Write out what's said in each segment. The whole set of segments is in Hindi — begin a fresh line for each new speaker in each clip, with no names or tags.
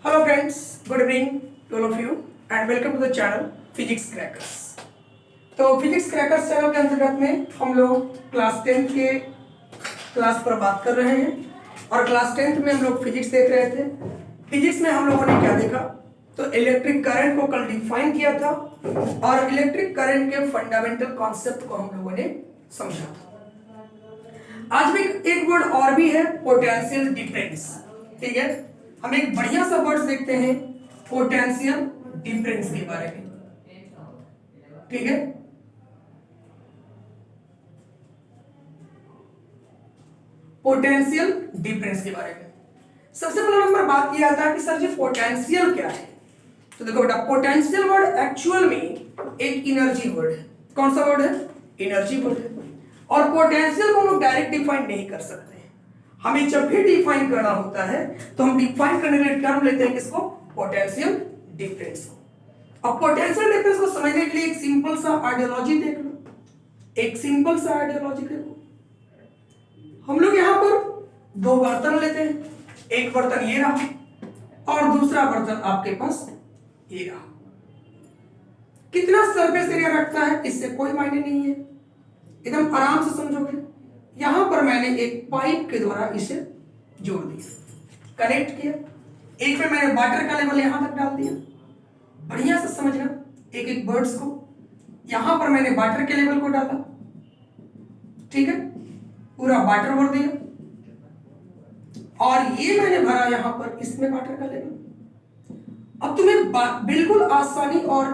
Hello friends, good evening to all of you and welcome to the channel Physics Crackers। तो फिजिक्स क्रैकर्स चैनल के अंतर्गत में हम लोग क्लास 10 के क्लास पर बात कर रहे हैं और क्लास 10th में हम लोग फिजिक्स देख रहे थे। फिजिक्स में हम लोगों ने क्या देखा, तो इलेक्ट्रिक करंट को कल डिफाइन किया था और इलेक्ट्रिक करंट के फंडामेंटल कॉन्सेप्ट को हम लोगों ने समझा था। आज भी एक वर्ड और भी है, पोटेंशियल डिफरेंस। ठीक है, हम एक बढ़िया सा वर्ड देखते हैं पोटेंशियल डिफरेंस के बारे में। ठीक है, पोटेंशियल डिफरेंस के बारे में सबसे पहला नंबर बात किया था कि सर जी पोटेंशियल क्या है। तो देखो बेटा, पोटेंशियल वर्ड एक्चुअल में एक एनर्जी वर्ड है। कौन सा वर्ड है? एनर्जी वर्ड है। और पोटेंशियल को हम लोग डायरेक्ट डिफाइन नहीं कर सकते। हमें जब भी डिफाइन करना होता है तो हम डिफाइन करने के लिए टर्म लेते हैं किसको? पोटेंशियल डिफरेंस को। अब पोटेंशियल डिफरेंस को समझने के लिए एक सिंपल सा आइडियोलॉजी देख लो। एक सिंपल सा आइडियोलॉजी देखो, हम लोग यहां पर दो बर्तन लेते हैं, एक बर्तन ये रहा और दूसरा बर्तन आपके पास ये रहा। कितना सरफेस एरिया रखता है इससे कोई मायने नहीं है, एकदम आराम से समझोगे। यहां पर मैंने एक पाइप के द्वारा इसे जोड़ दिया, कनेक्ट किया। एक में मैंने वाटर का लेवल यहां तक डाल दिया। बढ़िया से समझना, एक एक वर्ड्स को। यहां पर मैंने वाटर के लेवल को डाला, ठीक है, पूरा वाटर भर दिया। और ये मैंने भरा यहां पर इसमें वाटर का लेवल। अब तुम्हें बिल्कुल आसानी और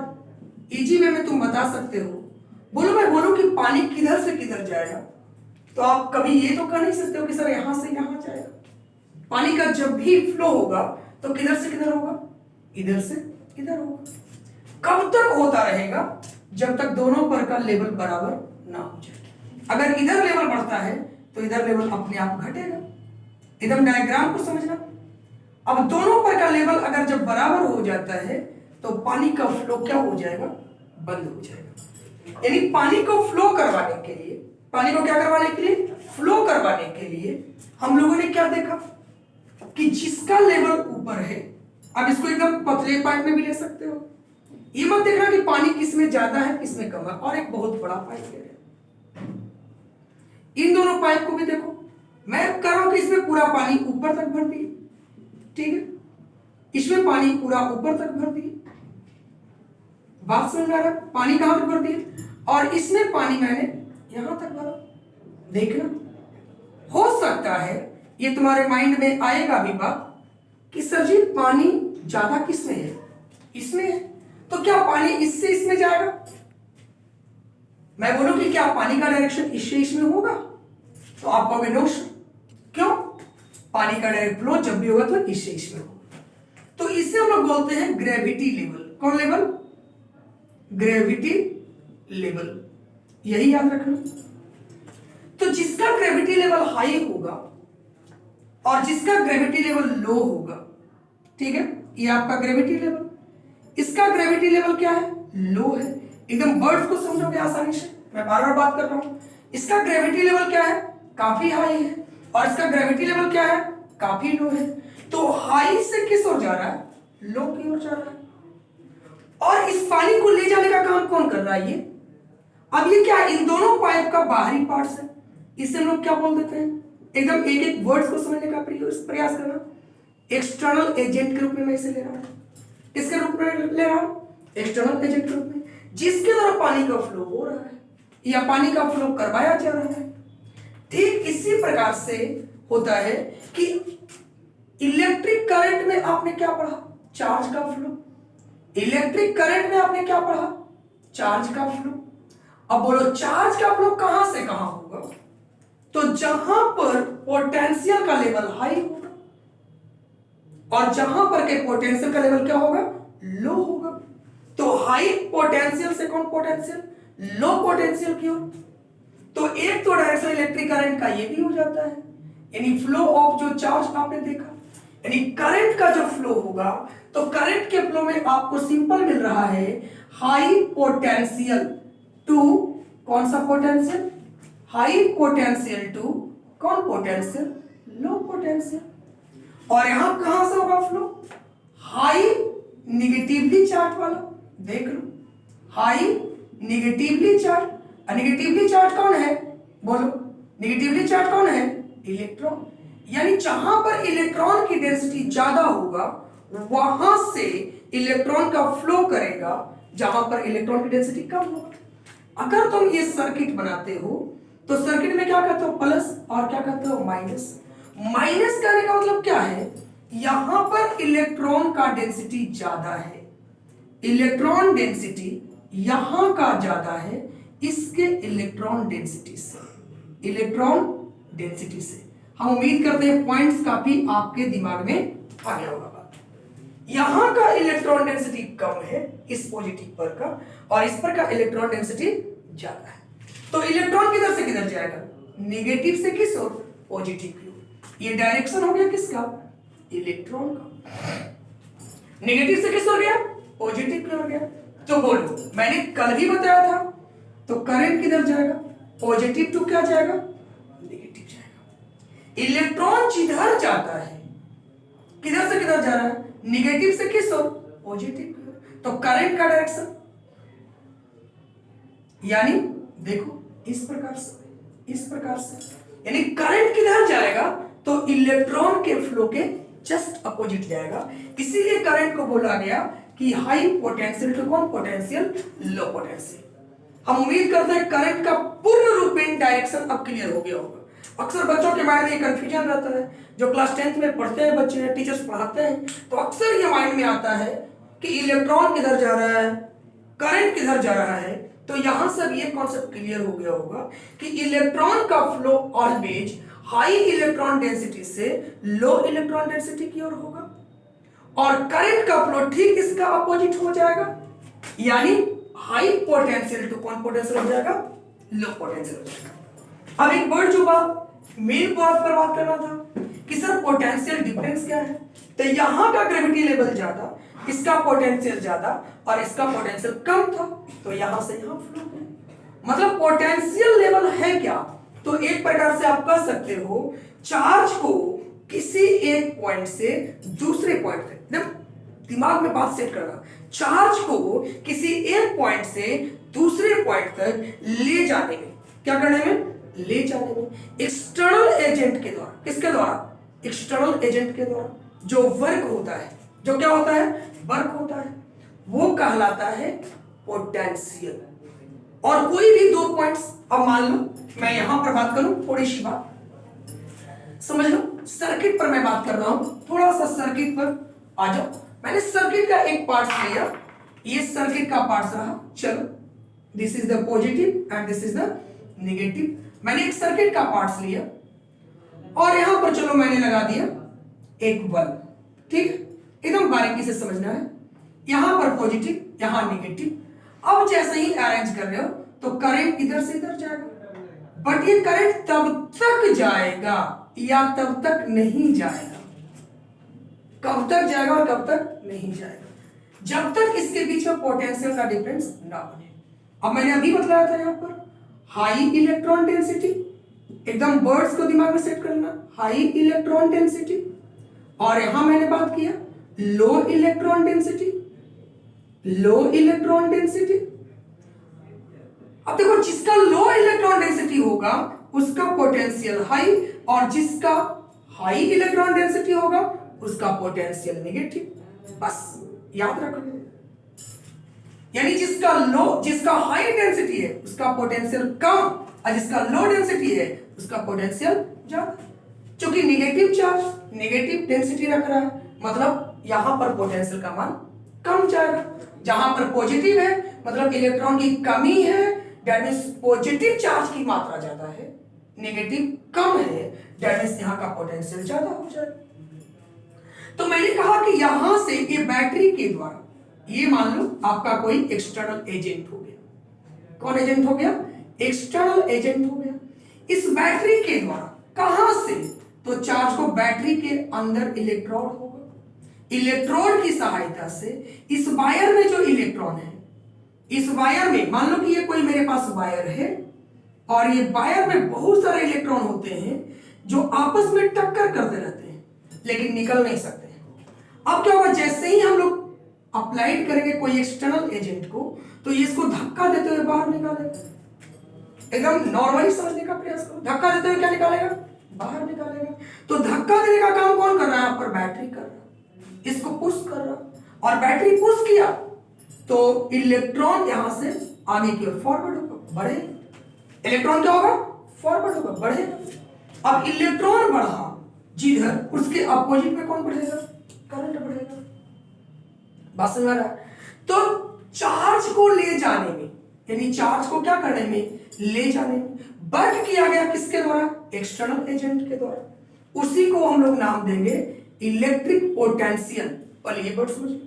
इजी वे में तुम बता सकते हो। बोलो, मैं बोलूं कि पानी किधर से किधर जाएगा, तो आप कभी ये तो कह नहीं सकते हो कि सर यहां से यहां जाएगा। पानी का जब भी फ्लो होगा तो किधर से किधर होगा? इधर से इधर होगा। कब तक होता रहेगा? जब तक दोनों पर का लेवल बराबर ना हो जाए। अगर इधर लेवल बढ़ता है तो इधर लेवल अपने आप घटेगा। एकदम डायग्राम को समझना। अब दोनों पर का लेवल अगर जब बराबर हो जाता है तो पानी का फ्लो क्या हो जाएगा? बंद हो जाएगा। यानी पानी को फ्लो करवाने के लिए, पानी को क्या करवाने के लिए? फ्लो करवाने के लिए हम लोगों ने क्या देखा कि जिसका लेवल ऊपर है, अब इसको एकदम पतले पाइप में भी ले सकते हो। ये मत देखना कि पानी किसमें ज्यादा है किसमें कम है। और एक बहुत बड़ा पाइप ले रहे, इन दोनों पाइप को भी देखो। मैं कह रहा हूं कि इसमें पूरा पानी ऊपर तक भर दिए, ठीक है, इसमें पानी पूरा ऊपर तक भर दिए। बात समझ में आ रहा? पानी कहां तक भर दिए और इसमें पानी मैंने यहां तक भरा। देखना, हो सकता है ये तुम्हारे माइंड में आएगा भी बात कि सर जी पानी ज्यादा किसमें है? इसमें है, तो क्या पानी इससे इसमें जाएगा? मैं बोलूं कि क्या पानी का डायरेक्शन इससे इसमें होगा? तो आप कहोगे नो सर। क्यों? पानी का डायरेक्ट फ्लो जब भी होगा तो इससे इसमें होगा। तो इसे हम लोग बोलते हैं ग्रेविटी लेवल। कौन लेवल? Gravity level. यही याद रखना। तो जिसका ग्रेविटी लेवल हाई होगा और जिसका ग्रेविटी लेवल लो होगा, ठीक है, ये आपका ग्रेविटी लेवल, इसका ग्रेविटी लेवल क्या है? लो है। एकदम वर्ड्स को समझोगे आसानी से, मैं बार बार बात कर रहा हूं। इसका ग्रेविटी लेवल क्या है? काफी हाई है। और इसका ग्रेविटी लेवल क्या है? काफी लो है। तो हाई से किस ओर जा रहा है? लो की ओर जा रहा है। और इस पानी को ले जाने का काम कौन कर रहा है? ये। अब ये क्या, इन दोनों पाइप का बाहरी पार्ट है, इसे हम लोग क्या बोल देते हैं? एकदम एक एक वर्ड्स को समझने का प्रयास करना। एक्सटर्नल एजेंट के रूप में मैं इसे ले रहा हूं। किसके रूप में ले रहा हूं? एक्सटर्नल एजेंट के रूप में, जिसके द्वारा पानी का फ्लो हो रहा है या पानी का फ्लो करवाया जा रहा है। ठीक इसी प्रकार से होता है कि इलेक्ट्रिक करंट में आपने क्या पढ़ा? चार्ज का फ्लो। इलेक्ट्रिक करंट में आपने क्या पढ़ा? चार्ज का फ्लो। अब बोलो, चार्ज का फ्लो कहां से कहां होगा? तो जहां पर पोटेंशियल का लेवल हाई होगा और जहां पर के पोटेंशियल का लेवल क्या होगा? लो होगा। तो हाई पोटेंशियल से कौन पोटेंशियल? लो पोटेंशियल की ओर। तो एक तो डायरेक्शन इलेक्ट्रिक करंट का ये भी हो जाता है, यानी फ्लो ऑफ जो चार्ज आपने देखा, यानी करंट का जो फ्लो होगा, तो करंट के फ्लो में आपको सिंपल मिल रहा है हाई पोटेंशियल टू कौन सा पोटेंशियल? हाई पोटेंशियल टू कौन पोटेंशियल? Low potential. और यहां कहां से होगा फ्लो? निगेटिवली चार्ज वाला, देख लो high negatively charge. Negatively charge कौन है, बोलो निगेटिवली चार्ज कौन है, इलेक्ट्रॉन। यानी जहां पर इलेक्ट्रॉन की डेंसिटी ज्यादा होगा वहां से इलेक्ट्रॉन का फ्लो करेगा, जहां पर इलेक्ट्रॉन की डेंसिटी कम होगा। अगर तुम ये सर्किट बनाते हो तो सर्किट में क्या कहते हो, प्लस और क्या कहते हो, माइनस। माइनस करने का मतलब क्या है, यहां पर इलेक्ट्रॉन का डेंसिटी ज्यादा है, इलेक्ट्रॉन डेंसिटी यहां का ज्यादा है इसके इलेक्ट्रॉन डेंसिटी से, इलेक्ट्रॉन डेंसिटी से। हम उम्मीद करते हैं पॉइंट्स काफी आपके दिमाग में आ गया होगा। यहां का इलेक्ट्रॉन डेंसिटी कम है इस पॉजिटिव पर का, और इस पर का इलेक्ट्रॉन डेंसिटी ज्यादा है। तो इलेक्ट्रॉन किधर से किधर जाएगा, नेगेटिव से किस ओर, पॉजिटिव की ओर। ये डायरेक्शन हो गया किसका, इलेक्ट्रॉन का। नेगेटिव से किस ओर गया, पॉजिटिव की ओर गया। तो बोलो मैंने कल भी बताया था, तो करंट किधर जाएगा, पॉजिटिव टू क्या जाएगा, नेगेटिव जाएगा। इलेक्ट्रॉन जिधर जाता है, किधर से किधर जा रहा है, नेगेटिव से किस ओर, पॉजिटिव की ओर। तो करंट का डायरेक्शन यानी देखो इस प्रकार से, इस प्रकार से, यानी करंट किधर जाएगा, तो इलेक्ट्रॉन के फ्लो के जस्ट अपोजिट जाएगा। इसीलिए करंट को बोला गया कि हाई पोटेंशियल टू कौन, पोटेंशियल लो पोटेंशियल। हम उम्मीद करते हैं करंट का पूर्ण रूप में डायरेक्शन अब क्लियर हो गया होगा। अक्सर बच्चों के माइंड में कंफ्यूजन रहता है, जो क्लास 10th में पढ़ते हैं बच्चे, टीचर्स पढ़ाते हैं, तो अक्सर ये माइंड में आता है कि इलेक्ट्रॉन किधर जा रहा है, करंट किधर जा रहा है। तो यहां से ये कॉन्सेप्ट क्लियर हो गया होगा कि इलेक्ट्रॉन का flow always high electron density से लो इलेक्ट्रॉन डेंसिटी की ओर होगा, और करंट का फ्लो ठीक इसका अपोजिट हो जाएगा, यानी हाई पोटेंशियल टू कौन पोटेंशियल हो जाएगा, लो पोटेंशियल हो जाएगा। अब एक वर्ड जो बात मेन बात पर बात करना था कि सर पोटेंशियल डिफरेंस क्या है। तो यहां का ग्रेविटी लेवल ज्यादा, इसका पोटेंशियल ज्यादा और इसका पोटेंशियल कम था, तो यहां से यहां फ्लो है। मतलब पोटेंशियल लेवल है क्या, तो एक प्रकार से आप कह सकते हो चार्ज को किसी एक पॉइंट से दूसरे पॉइंट तक, दिमाग में बात सेट करना, चार्ज को किसी एक पॉइंट से दूसरे पॉइंट तक ले जाने में, क्या करने में, ले जाने में एक्सटर्नल एजेंट के द्वारा, किसके द्वारा, एक्सटर्नल एजेंट के द्वारा जो वर्क होता है, जो क्या होता है, वर्क होता है, वो कहलाता है पोटेंशियल। और कोई भी दो पॉइंट्स, अब मान लो मैं यहां पर बात करूं, थोड़ी सी बात समझ लो, सर्किट पर मैं बात कर रहा हूं, थोड़ा सा सर्किट पर आ जाओ। मैंने सर्किट का एक पार्ट लिया, ये सर्किट का पार्ट रहा, चलो this is the positive and this is the negative. मैंने एक सर्किट का पार्ट लिया और यहां पर चलो मैंने लगा दिया एक बल्ब, ठीक है, एकदम बारीकी से समझना है, यहां पर पॉजिटिव यहां नेगेटिव। अब जैसे ही अरेंज कर रहे हो तो करंट इधर से इधर जाएगा, बट ये करंट तब तक जाएगा या तब तक नहीं जाएगा, कब तक जाएगा और कब तक नहीं जाएगा, जब तक इसके बीच में पोटेंशियल का डिफरेंस ना बने। अब मैंने अभी बताया था यहां पर हाई इलेक्ट्रॉन डेंसिटी, एकदम वर्ड्स को दिमाग में सेट करना, हाई इलेक्ट्रॉन डेंसिटी, और यहां मैंने बात किया low electron density, low electron density. अब देखो जिसका लो इलेक्ट्रॉन डेंसिटी होगा उसका पोटेंशियल हाई, और जिसका हाई इलेक्ट्रॉन डेंसिटी होगा उसका पोटेंशियल नेगेटिव। बस याद रख लो, यानी जिसका हाई डेंसिटी है उसका पोटेंशियल कम, और जिसका लो डेंसिटी है उसका पोटेंशियल ज्यादा। क्योंकि नेगेटिव चार्ज नेगेटिव डेंसिटी रख रहा है, मतलब यहां पर पोटेंशियल का मान कम जाएगा। जहां पर पॉजिटिव है मतलब इलेक्ट्रॉन की कमी है, दैट मींस पॉजिटिव चार्ज की मात्रा ज्यादा है, नेगेटिव कम है, दैट मींस यहां का पोटेंशियल ज्यादा हो जाएगा। तो मैंने कहा कि यहां से ये बैटरी के द्वारा, ये मान लो आपका कोई एक्सटर्नल एजेंट हो गया, कौन एजेंट हो गया, एक्सटर्नल एजेंट हो गया। इस बैटरी के द्वारा कहां से, तो चार्ज को बैटरी के अंदर इलेक्ट्रोड होगा, इलेक्ट्रोड की सहायता से इस वायर में जो इलेक्ट्रॉन है, इस वायर में मान लो कि ये कोई मेरे पास वायर है और ये वायर में बहुत सारे इलेक्ट्रॉन होते हैं जो आपस में टक्कर करते रहते हैं लेकिन निकल नहीं सकते। अब क्या होगा, जैसे ही हम लोग अप्लाइड करेंगे कोई एक्सटर्नल एजेंट को तो ये इसको धक्का देते हुए बाहर निकालेगा। एकदम नॉर्मली समझने का प्रयास करो, धक्का देते हुए क्या निकालेगा, बाहर निकालेगा। तो धक्का देने का काम कौन कर रहा है, यहाँ पर बैटरी कर रहा है, इसको पुश कर रहा है, और बैटरी पुश किया तो इलेक्ट्रॉन यहां से आगे की ओर फॉरवर्ड होगा, बढ़े। इलेक्ट्रॉन क्या होगा, फॉरवर्ड होगा, बढ़ेगा। अब इलेक्ट्रॉन बढ़ा जिधर, उसके अपोजिट में कौन बढ़ेगा, करंट बढ़ेगा। बात समझ आ रहा है। तो चार्ज को ले जाने में, यानी चार्ज को क्या करने में, ले जाने में वर्क किया गया किसके द्वारा, एक्सटर्नल एजेंट के द्वारा। उसी को हम लोग नाम देंगे इलेक्ट्रिक पोटेंशियल। पहले ये वर्ड समझिए।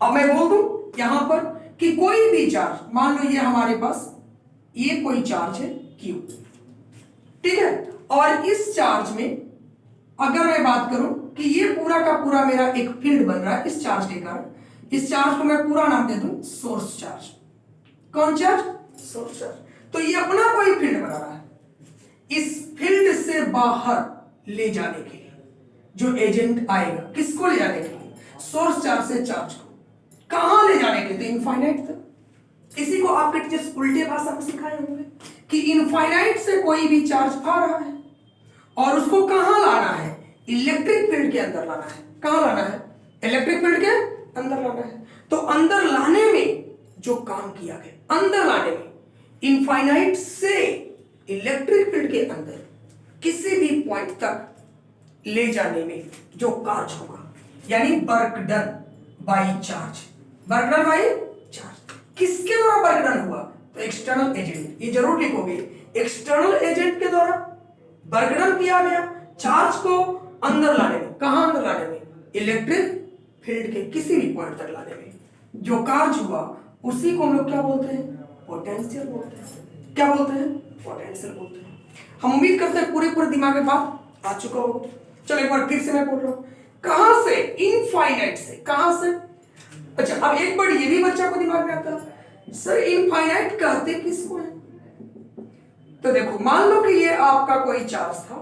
अब मैं बोल दूं यहां पर कि कोई भी चार्ज, मान लो ये हमारे पास ये कोई चार्ज है Q, ठीक है, और इस चार्ज में अगर मैं बात करूं कि ये पूरा का पूरा मेरा एक फील्ड बन रहा है इस चार्ज के कारण, इस चार्ज को मैं पूरा नाम दे दूं सोर्स चार्ज। कौन चार्ज, सोर्स चार्ज। तो ये अपना कोई फील्ड बना रहा है, इस फील्ड से बाहर ले जाने के लिए जो एजेंट आएगा, किसको ले जाने के लिए, सोर्स चार्ज से चार्ज को कहां ले जाने के लिए, तो इनफाइनाइट तक। इसी को आपके टीचर्स उल्टे भाषा में सिखाए होंगे कि इनफाइनाइट से कोई भी चार्ज आ रहा है और उसको कहां लाना है, इलेक्ट्रिक फील्ड के अंदर लाना है। कहां लाना है, इलेक्ट्रिक फील्ड के अंदर लाना है। तो अंदर लाने में जो काम किया गया, अंदर लाने में, इनफाइनाइट से इलेक्ट्रिक फील्ड के अंदर किसी भी पॉइंट तक ले जाने में जो कार्य होगा, यानी work done by charge, work done by charge. किसके द्वारा वर्क डन हुआ, तो एक्सटर्नल एजेंट, ये जरूर लिखोगे, एक्सटर्नल एजेंट के द्वारा वर्क डन किया गया चार्ज को अंदर लाने में। कहां अंदर लाने में, इलेक्ट्रिक फील्ड के किसी भी पॉइंट तक लाने में जो कार्य हुआ, उसी को हम लोग क्या बोलते हैं, पोटेंशियल बोलते हैं। क्या बोलते हैं, पोटेंशियल बोलते हैं। हम उम्मीद करते हैं पूरे दिमाग में बात आ चुका होगा। चलो एक बार फिर से मैं बोल रहा हूं, कहां से, इनफाइनाइट से, कहां से। अच्छा, अब एक बार ये भी बच्चा को दिमाग में आता है, सर इनफाइनाइट कहते किसको है। तो देखो, मान लो कि ये आपका कोई चार्ज था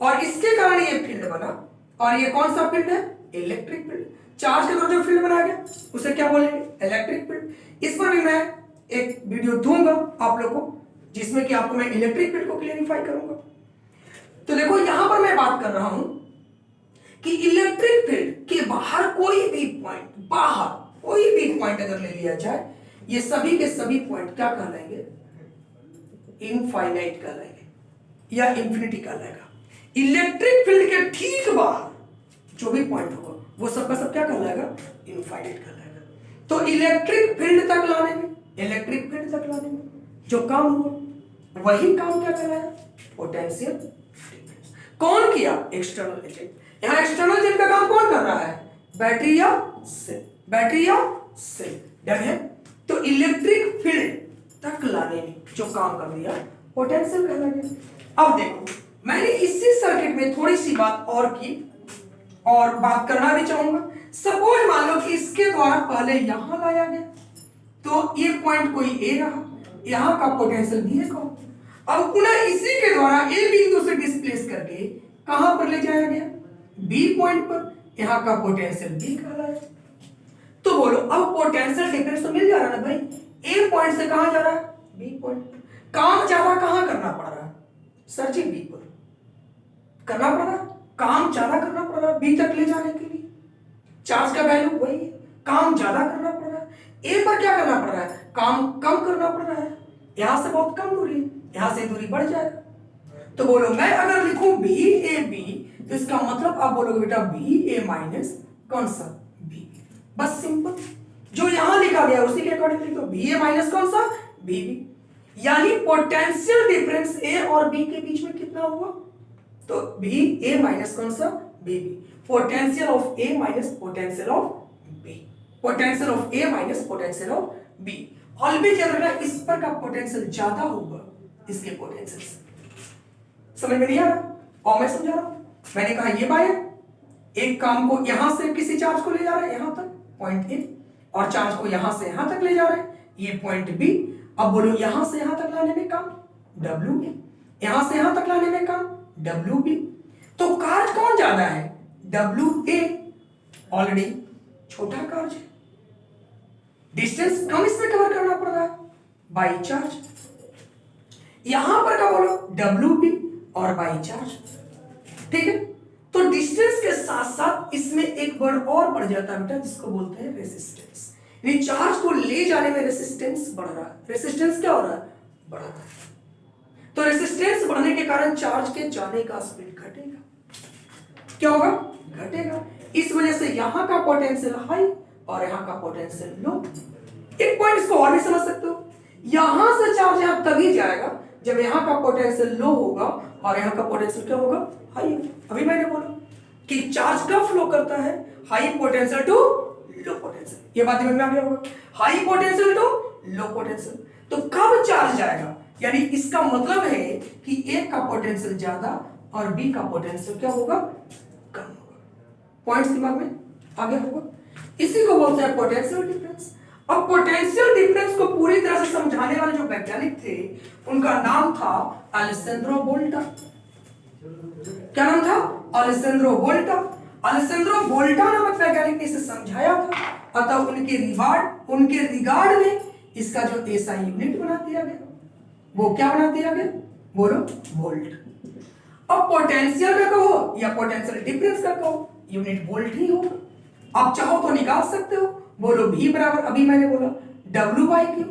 और इसके कारण ये फील्ड बना, और ये कौन सा फील्ड है, इलेक्ट्रिक फील्ड। चार्ज के द्वारा जो फील्ड बनाया गया उसे क्या बोलेंगे, इलेक्ट्रिक फील्ड। इस पर भी मैं एक वीडियो दूंगा आप लोगों को, जिसमें कि आपको मैं इलेक्ट्रिक फील्ड को क्लेरिफाई करूंगा। तो देखो यहां पर मैं बात कर रहा हूं कि इलेक्ट्रिक फील्ड के बाहर कोई भी पॉइंट, बाहर कोई भी पॉइंट अगर ले लिया जाए, ये सभी के सभी पॉइंट क्या कहलाएंगे, इनफाइनाइट कहलाएंगे या इंफिनिटी कहलाएगा। इलेक्ट्रिक फील्ड के ठीक बाहर जो भी पॉइंट होगा वो सब का सब क्या कहलाएगा, इनफाइनाइट कहलाएगा। तो इलेक्ट्रिक फील्ड तक लाने में, इलेक्ट्रिक फील्ड तक लाने में जो काम हुआ वही काम क्या कहलाएगा, पोटेंशियल डिफरेंस। कौन किया, एक्सटर्नल एजेंट। यहां एक्सटर्नल एजेंट का काम कौन कर रहा है, बैटरी या सेल, बैटरी या सेल, डन है। तो इलेक्ट्रिक फील्ड तक लाने में जो काम कर दिया, पोटेंशियल कहलाएगा। अब देखो, मैंने इसी सर्किट में थोड़ी सी बात और की और बात करना भी चाहूंगा। सपोज मान लो कि इसके द्वारा पहले यहां लाया गया, तो ये पॉइंट कोई ए रहा, यहां का पोटेंशियल बी है। अब पुनः इसी के द्वारा ए बिंदु से डिस्प्लेस करके कहां पर ले जाया गया, बी पॉइंट पर, यहां का पोटेंशियल बी कहलाया। तो बोलो अब पोटेंशियल डिफरेंस तो मिल जा रहा है ना भाई, ए पॉइंट से कहां जा रहा है, बी पॉइंट। काम ज्यादा कहां करना पड़ रहा है, सर जी बी पर करना पड़ रहा है, काम ज्यादा करना पड़ रहा है बी तक ले जाने के लिए। चार्ज का वैल्यू वही है, काम ज्यादा करना पड़ रहा है। ए पर क्या करना पड़ रहा है, काम कम करना पड़ रहा है। यहां से बहुत कम दूरी है, यहां से दूरी बढ़ जाएगा। तो बोलो मैं अगर लिखूं बी ए बी, तो इसका मतलब आप बोलोगे बेटा बी ए माइनस कौन सा, बी। बस सिंपल, जो यहां लिखा गया उसी के अकॉर्डिंग लिखो, बी ए माइनस कौन सा, बी बी। यानी पोटेंशियल डिफरेंस ए और बी के बीच में कितना हुआ, तो बी ए माइनस कौन सा, B B. Potential of A minus potential of B, potential of A minus potential of B. Always याद रखना, इस पर का पोटेंशियल ज्यादा होगा इसके पोटेंशियल से। समझ में नहीं आ रहा, और मैं समझा रहा हूं। मैंने कहा ये वायर एक काम को यहां से किसी चार्ज को ले जा रहा है यहां तक, पॉइंट ए, और चार्ज को यहां से यहां तक ले जा रहा है, ये पॉइंट बी। अब बोलो यहां से यहां तक लाने में काम डब्ल्यू ए, यहां से यहां तक लाने में काम डब्ल्यू बी। तो कार्य कौन ज्यादा है, डब्ल्यू ए। ऑलरेडी छोटा कार्य है, डिस्टेंस कम इसमें कवर करना पड़ रहा है बाई चार्ज। यहां पर क्या बोलो WB और बाई चार्ज, ठीक है। तो डिस्टेंस के साथ साथ इसमें एक वर्ड और बढ़ जाता है बेटा, जिसको बोलते हैं रेसिस्टेंस। यानी चार्ज को ले जाने में रेसिस्टेंस बढ़ रहा है। रेसिस्टेंस क्या हो रहा है, बढ़ रहा है। तो रेसिस्टेंस बढ़ने के कारण चार्ज के जाने का स्पीड घटेगा। क्या होगा, घटेगा। इस वजह से यहां का पोटेंशियल हाई और यहां का पोटेंशियल लो। एक पॉइंट इसको और भी समझ सकते हो, यहां से चार्ज यहां तभी जाएगा जब यहां का पोटेंशियल लो होगा और यहां का पोटेंशियल क्या होगा, हाई। अभी मैंने बोला कि चार्ज कब फ्लो करता है, high potential to low potential. ये बात समझ में आ गया होगा, high potential to low potential. तो कब चार्ज जाएगा, यानी इसका मतलब है कि ए का पोटेंशियल ज्यादा और बी का पोटेंशियल क्या होगा, कम होगा। पॉइंट्स दिमाग में आगे होगा। इसी को बोलते हैं पोटेंशियल डिफरेंस। अब पोटेंशियल डिफरेंस को पूरी तरह से समझाने वाले जो वैज्ञानिक थे उनका नाम था अलेसेंद्रो वोल्टा। क्या नाम था, अलेसेंद्रो वोल्टा। अलेसेंद्रो वोल्टा नामक वैज्ञानिक ने इसे समझाया था, अतः उनके रिगार्ड में इसका जो एसआई यूनिट बना दिया गया, वो क्या बना दिया गया, बोलो वोल्ट। अब पोटेंशियल का कहो या पोटेंशियल डिफरेंस का कहो, यूनिट वोल्ट ही होगा। आप चाहो तो निकाल सकते हो, बोलो V बराबर, अभी मैंने बोला W/Q।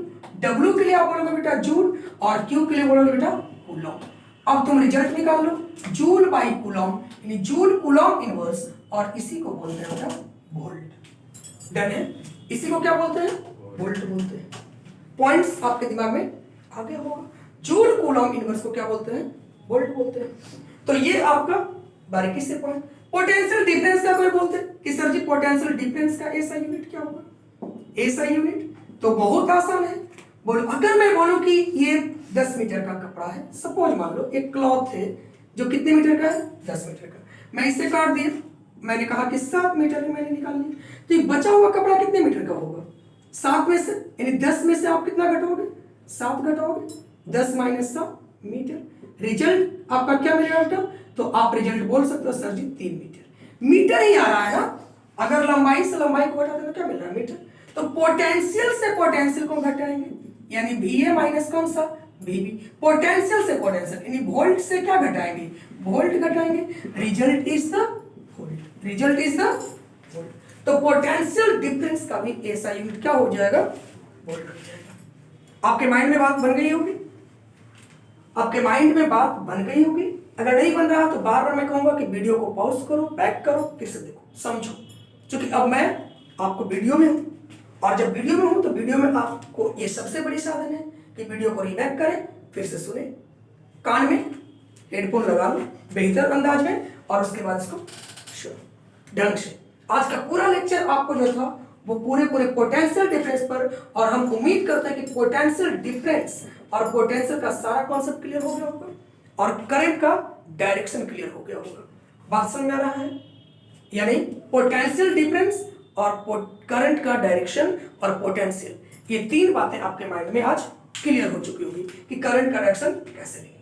W के लिए आप बोलोगे बेटा जूल और Q के लिए बोलोगे बेटा कूलॉम। अब तुम रिजल्ट निकाल लो, जूल बाई कूलॉम यानी जूल कूलॉम इनवर्स, और इसी को बोलते हैं बेटा वोल्ट। डन है, इसी को क्या बोलते हैं, वोल्ट बोलते हैं। पॉइंट्स आपके दिमाग में आगे होगा। जूल कूलॉम इनवर्स को क्या बोलते हैं, वोल्ट बोलते हैं। तो ये आपका बारीकी से पॉइंट। पोटेंशियल डिफरेंस का कोई बोलते हैं कि सर जी पोटेंशियल डिफरेंस का एसआई यूनिट क्या होगा, एसआई यूनिट तो बहुत आसान है। बोलो, अगर मैं बोलूं कि ये 10 मीटर का कपड़ा है, सपोज मान लो एक क्लॉथ है जो कितने मीटर का है, 10 मीटर का, मैं इसे काट दिया, मैंने कहा कि 7 मीटर है, मैंने निकाल लिया, तो ये बचा हुआ कपड़ा कितने मीटर का होगा, 7 में से, यानी 10 में से आप कितना घटाओगे, 7 घटाओगे, 10 माइनस 7 मीटर। रिजल्ट आपका क्या मिलेगा बेटा, तो आप रिजल्ट बोल सकते हो सर जी 3 मीटर। मीटर ही आ रहा है ना, अगर लंबाई से लंबाई को घटा दें क्या मिल रहा है, मीटर। तो पोटेंशियल से पोटेंशियल को घटाएंगे, यानी VA माइनस कौन सा, VB। पोटेंशियल से पोटेंशियल यानी वोल्ट से क्या घटाएंगे, वोल्ट घटाएंगे। Result is the volt, result is the volt. तो पोटेंशियल डिफरेंस का भी ऐसा यूनिट क्या हो जाएगा, वोल्ट हो जाएगा। आपके माइंड में बात बन गई होगी, आपके माइंड में बात बन गई होगी। अगर नहीं बन रहा तो बार बार मैं कहूंगा कि वीडियो को पॉज करो, बैक करो, फिर से देखो, समझो। क्योंकि अब मैं आपको वीडियो में हूं, और जब वीडियो में हूं तो वीडियो में आपको ये सबसे बड़ी साधन है कि वीडियो को रीबैक करें, फिर से सुने, कान में हेडफोन लगा लो बेहतर अंदाज में, और उसके बाद इसको ढंग से। आज का पूरा लेक्चर आपको जो था वो पूरे पोटेंशियल डिफरेंस पर, और हम उम्मीद करते हैं कि पोटेंशियल डिफरेंस और पोटेंशियल का सारा कॉन्सेप्ट क्लियर हो गया होगा, और करंट का डायरेक्शन क्लियर हो गया होगा। बात समझ में आ रहा है, यानी पोटेंशियल डिफरेंस और करंट का डायरेक्शन और पोटेंशियल, ये 3 बातें आपके माइंड में आज क्लियर हो चुकी होगी कि करंट का डायरेक्शन कैसे लेंगे।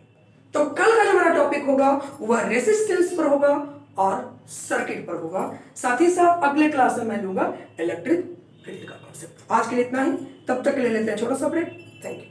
तो कल का जो मेरा टॉपिक होगा वह रेसिस्टेंस पर होगा और सर्किट पर होगा। साथ ही साथ अगले क्लास में मैं लूंगा इलेक्ट्रिक फील्ड का कॉन्सेप्ट। आज के लिए इतना ही, तब तक ले लेते हैं छोटा सा ब्रेक। Thank you.